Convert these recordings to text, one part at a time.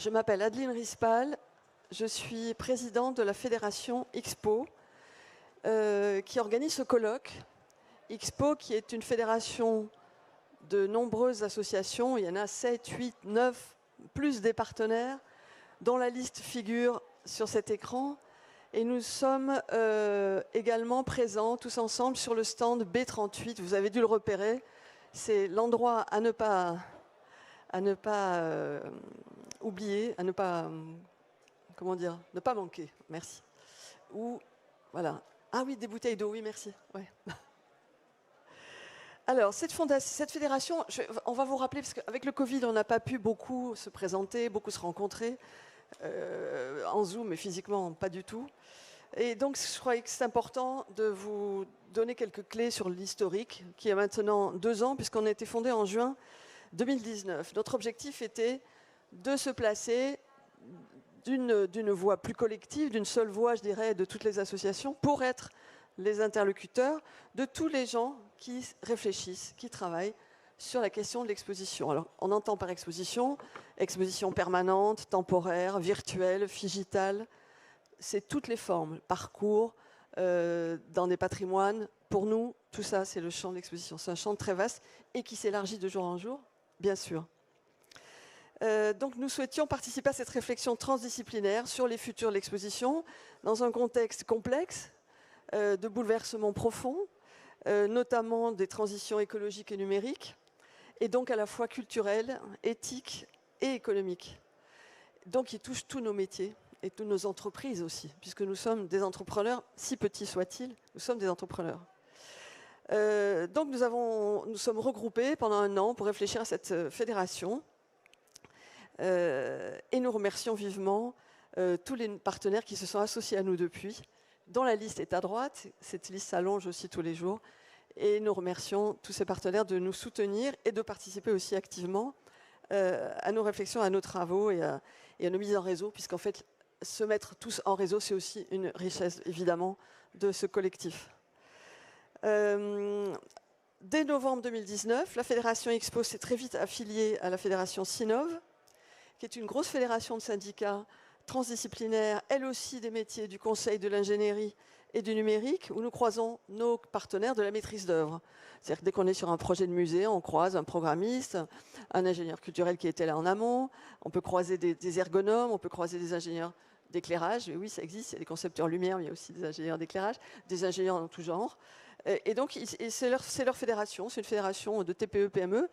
Je m'appelle Adeline Rispal, je suis présidente de la fédération XPO qui organise ce colloque. XPO qui est une fédération de nombreuses associations, il y en a 7, 8, 9, plus des partenaires, dont la liste figure sur cet écran. Et nous sommes également présents tous ensemble sur le stand B38, vous avez dû le repérer, c'est l'endroit à ne pas oublier, à ne pas, comment dire, ne pas manquer, merci. Ou, voilà. Ah oui, des bouteilles d'eau, oui, merci. Ouais. Alors, cette fédération, on va vous rappeler, parce qu'avec le Covid, on n'a pas pu beaucoup se présenter, beaucoup se rencontrer, en Zoom, mais physiquement, pas du tout. Et donc, je crois que c'est important de vous donner quelques clés sur l'historique, qui a maintenant 2 ans, puisqu'on a été fondé en juin 2019. Notre objectif était de se placer d'une voix plus collective, d'une seule voix, je dirais, de toutes les associations, pour être les interlocuteurs de tous les gens qui réfléchissent, qui travaillent sur la question de l'exposition. Alors, on entend par exposition permanente, temporaire, virtuelle, digitale, c'est toutes les formes, parcours, dans des patrimoines. Pour nous, tout ça, c'est le champ de l'exposition. C'est un champ très vaste et qui s'élargit de jour en jour, bien sûr. Donc nous souhaitions participer à cette réflexion transdisciplinaire sur les futurs de l'exposition dans un contexte complexe, de bouleversements profonds, notamment des transitions écologiques et numériques, et donc à la fois culturelles, éthiques et économiques. Donc il touche tous nos métiers et toutes nos entreprises aussi, puisque nous sommes des entrepreneurs, si petits soient-ils, nous sommes des entrepreneurs. Donc nous sommes regroupés pendant 1 an pour réfléchir à cette fédération. Et nous remercions vivement tous les partenaires qui se sont associés à nous depuis, dont la liste est à droite. Cette liste s'allonge aussi tous les jours. Et nous remercions tous ces partenaires de nous soutenir et de participer aussi activement à nos réflexions, à nos travaux et à nos mises en réseau, puisqu'en fait, se mettre tous en réseau, c'est aussi une richesse, évidemment, de ce collectif. Dès novembre 2019, la fédération XPO s'est très vite affiliée à la fédération Sinov, qui est une grosse fédération de syndicats transdisciplinaires, elle aussi des métiers du conseil, de l'ingénierie et du numérique, où nous croisons nos partenaires de la maîtrise d'œuvre. C'est-à-dire que dès qu'on est sur un projet de musée, on croise un programmiste, un ingénieur culturel qui était là en amont, on peut croiser des ergonomes, on peut croiser des ingénieurs d'éclairage, et oui, ça existe, il y a des concepteurs lumière, mais il y a aussi des ingénieurs d'éclairage, des ingénieurs en tout genre. Et donc, c'est leur fédération, c'est une fédération de TPE-PME,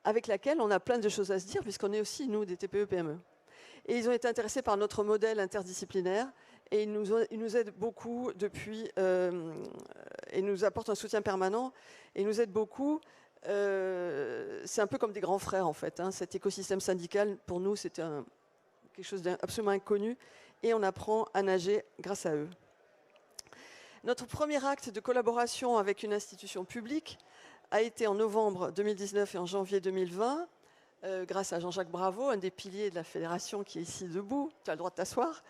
avec laquelle on a plein de choses à se dire, puisqu'on est aussi, nous, des TPE-PME. Et ils ont été intéressés par notre modèle interdisciplinaire, et ils nous aident beaucoup depuis, et nous apportent un soutien permanent, et ils nous aident beaucoup. C'est un peu comme des grands frères, en fait. Cet écosystème syndical, pour nous, c'était quelque chose d'absolument inconnu, et on apprend à nager grâce à eux. Notre premier acte de collaboration avec une institution publique a été en novembre 2019 et en janvier 2020, grâce à Jean-Jacques Bravo, un des piliers de la fédération qui est ici debout, tu as le droit de t'asseoir,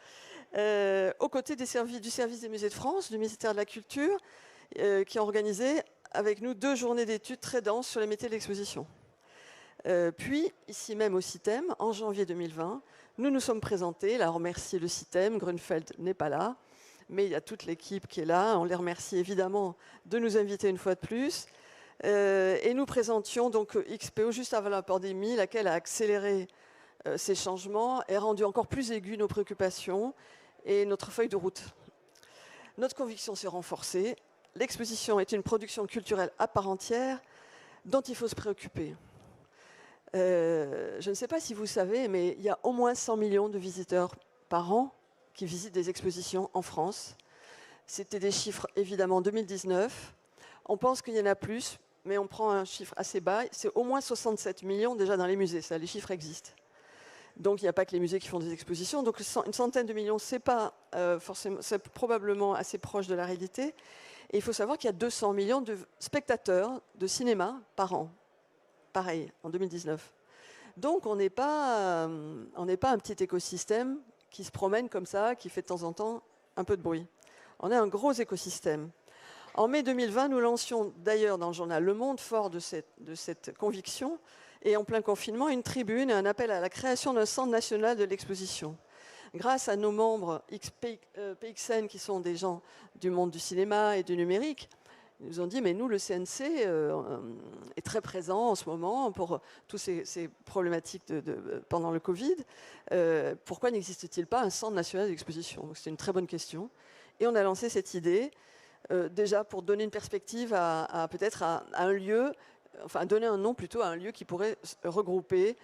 aux côtés du service des musées de France, du ministère de la Culture, qui a organisé avec nous 2 journées d'études très denses sur les métiers de l'exposition. Puis, ici même au CITEM, en janvier 2020, nous nous sommes présentés, là on remercie le CITEM, Grunfeld n'est pas là, mais il y a toute l'équipe qui est là, on les remercie évidemment de nous inviter une fois de plus. Et nous présentions donc XPO juste avant la pandémie, laquelle a accéléré ces changements et rendu encore plus aiguës nos préoccupations et notre feuille de route. Notre conviction s'est renforcée. L'exposition est une production culturelle à part entière dont il faut se préoccuper. Je ne sais pas si vous savez, mais il y a au moins 100 millions de visiteurs par an qui visitent des expositions en France. C'était des chiffres évidemment en 2019. On pense qu'il y en a plus, mais on prend un chiffre assez bas. C'est au moins 67 millions déjà dans les musées, ça, les chiffres existent. Donc il n'y a pas que les musées qui font des expositions. Donc une centaine de millions, c'est pas forcément, c'est probablement assez proche de la réalité. Et il faut savoir qu'il y a 200 millions de spectateurs de cinéma par an. Pareil, en 2019. Donc on n'est pas un petit écosystème qui se promène comme ça, qui fait de temps en temps un peu de bruit. On est un gros écosystème. En mai 2020, nous lancions d'ailleurs dans le journal Le Monde, fort de cette conviction, et en plein confinement, une tribune et un appel à la création d'un centre national de l'exposition. Grâce à nos membres PXN, qui sont des gens du monde du cinéma et du numérique, ils nous ont dit, mais nous, le CNC est très présent en ce moment pour toutes ces problématiques pendant le Covid. Pourquoi n'existe-t-il pas un centre national d'exposition? C'est une très bonne question. Et on a lancé cette idée, déjà pour donner une perspective peut-être à un lieu, enfin donner un nom plutôt à un lieu qui pourrait regrouper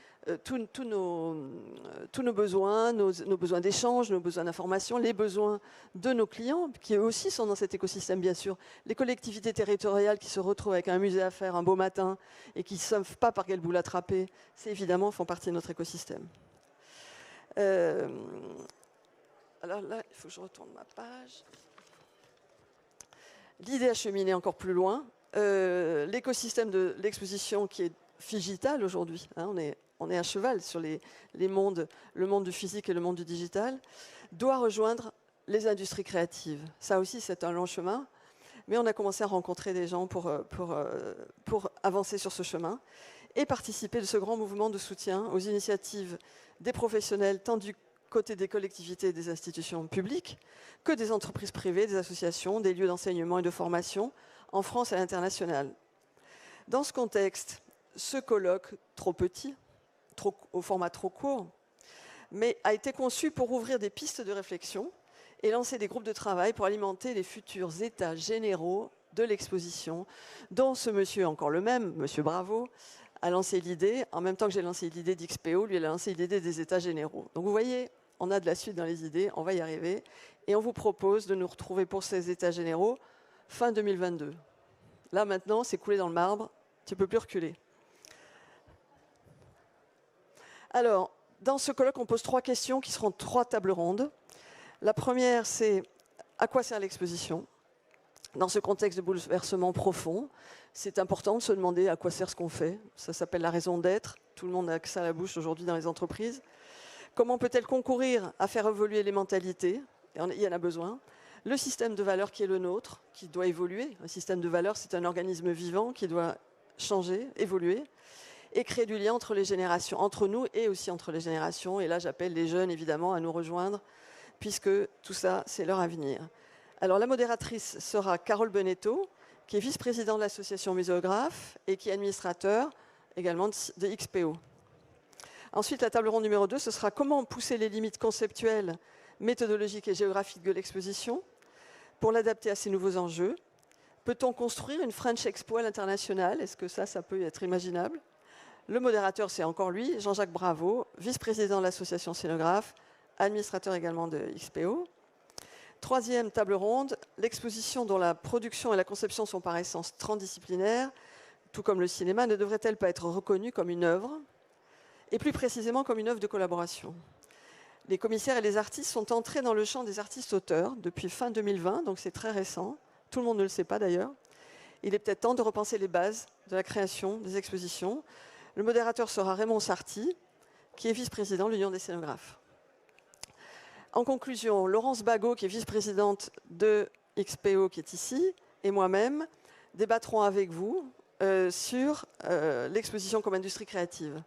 tous nos besoins, nos besoins d'échange, nos besoins d'information, les besoins de nos clients, qui eux aussi sont dans cet écosystème, bien sûr. Les collectivités territoriales qui se retrouvent avec un musée à faire un beau matin et qui ne savent pas par quel bout l'attraper, c'est évidemment font partie de notre écosystème. Alors là, il faut que je retourne ma page. L'idée a cheminé encore plus loin. L'écosystème de l'exposition qui est Figital aujourd'hui, hein, on est à cheval sur le monde du physique et le monde du digital, doit rejoindre les industries créatives. Ça aussi, c'est un long chemin, mais on a commencé à rencontrer des gens pour avancer sur ce chemin et participer de ce grand mouvement de soutien aux initiatives des professionnels, tant du côté des collectivités et des institutions publiques que des entreprises privées, des associations, des lieux d'enseignement et de formation en France et à l'international. Dans ce contexte, ce colloque trop petit, au format trop court, mais a été conçu pour ouvrir des pistes de réflexion et lancer des groupes de travail pour alimenter les futurs états généraux de l'exposition, dont ce monsieur, encore le même, monsieur Bravo, a lancé l'idée, en même temps que j'ai lancé l'idée d'XPO, lui il a lancé l'idée des états généraux. Donc vous voyez, on a de la suite dans les idées, on va y arriver, et on vous propose de nous retrouver pour ces états généraux fin 2022. Là maintenant, c'est coulé dans le marbre, tu ne peux plus reculer. Alors, dans ce colloque, on pose 3 questions qui seront 3 tables rondes. La première, c'est à quoi sert l'exposition? Dans ce contexte de bouleversement profond, c'est important de se demander à quoi sert ce qu'on fait. Ça s'appelle la raison d'être. Tout le monde a que ça à la bouche aujourd'hui dans les entreprises. Comment peut-elle concourir à faire évoluer les mentalités? Il y en a besoin. Le système de valeurs qui est le nôtre, qui doit évoluer. Un système de valeurs, c'est un organisme vivant qui doit changer, évoluer, et créer du lien entre les générations, entre nous et aussi entre les générations. Et là, j'appelle les jeunes, évidemment, à nous rejoindre, puisque tout ça, c'est leur avenir. Alors, la modératrice sera Carole Benetto, qui est vice-présidente de l'association Muséographe et qui est administrateur également de XPO. Ensuite, la table ronde numéro 2, ce sera comment pousser les limites conceptuelles, méthodologiques et géographiques de l'exposition pour l'adapter à ces nouveaux enjeux. Peut-on construire une French Expo à l'international? Est-ce que ça peut être imaginable? Le modérateur, c'est encore lui, Jean-Jacques Bravo, vice-président de l'association Scénographe, administrateur également de XPO. Troisième table ronde, l'exposition dont la production et la conception sont par essence transdisciplinaires, tout comme le cinéma, ne devrait-elle pas être reconnue comme une œuvre, et plus précisément comme une œuvre de collaboration? Les commissaires et les artistes sont entrés dans le champ des artistes-auteurs depuis fin 2020, donc c'est très récent. Tout le monde ne le sait pas d'ailleurs. Il est peut-être temps de repenser les bases de la création des expositions. Le modérateur sera Raymond Sarti, qui est vice-président de l'Union des scénographes. En conclusion, Laurence Bagot, qui est vice-présidente de XPO, qui est ici, et moi-même, débattrons avec vous sur l'exposition comme industrie créative.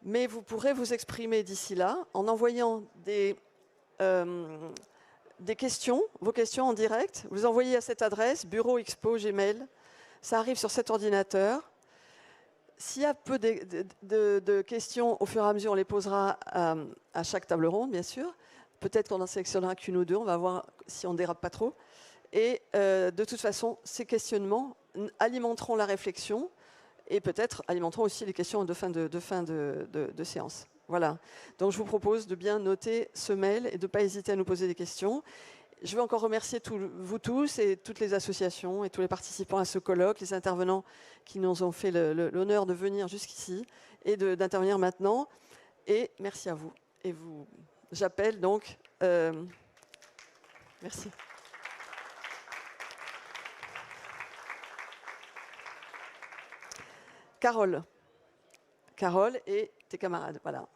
Mais vous pourrez vous exprimer d'ici là en envoyant des questions, vos questions en direct. Vous envoyez à cette adresse, Bureau Expo Gmail. Ça arrive sur cet ordinateur. S'il y a peu de questions, au fur et à mesure, on les posera à chaque table ronde, bien sûr. Peut-être qu'on en sélectionnera qu'une ou deux, on va voir si on ne dérape pas trop. Et de toute façon, ces questionnements alimenteront la réflexion et peut-être alimenteront aussi les questions de fin de séance. Voilà. Donc je vous propose de bien noter ce mail et de ne pas hésiter à nous poser des questions. Je veux encore remercier vous tous et toutes les associations et tous les participants à ce colloque, les intervenants qui nous ont fait l'honneur de venir jusqu'ici et d'intervenir maintenant. Et merci à vous. Et j'appelle donc... merci. Carole et tes camarades, voilà.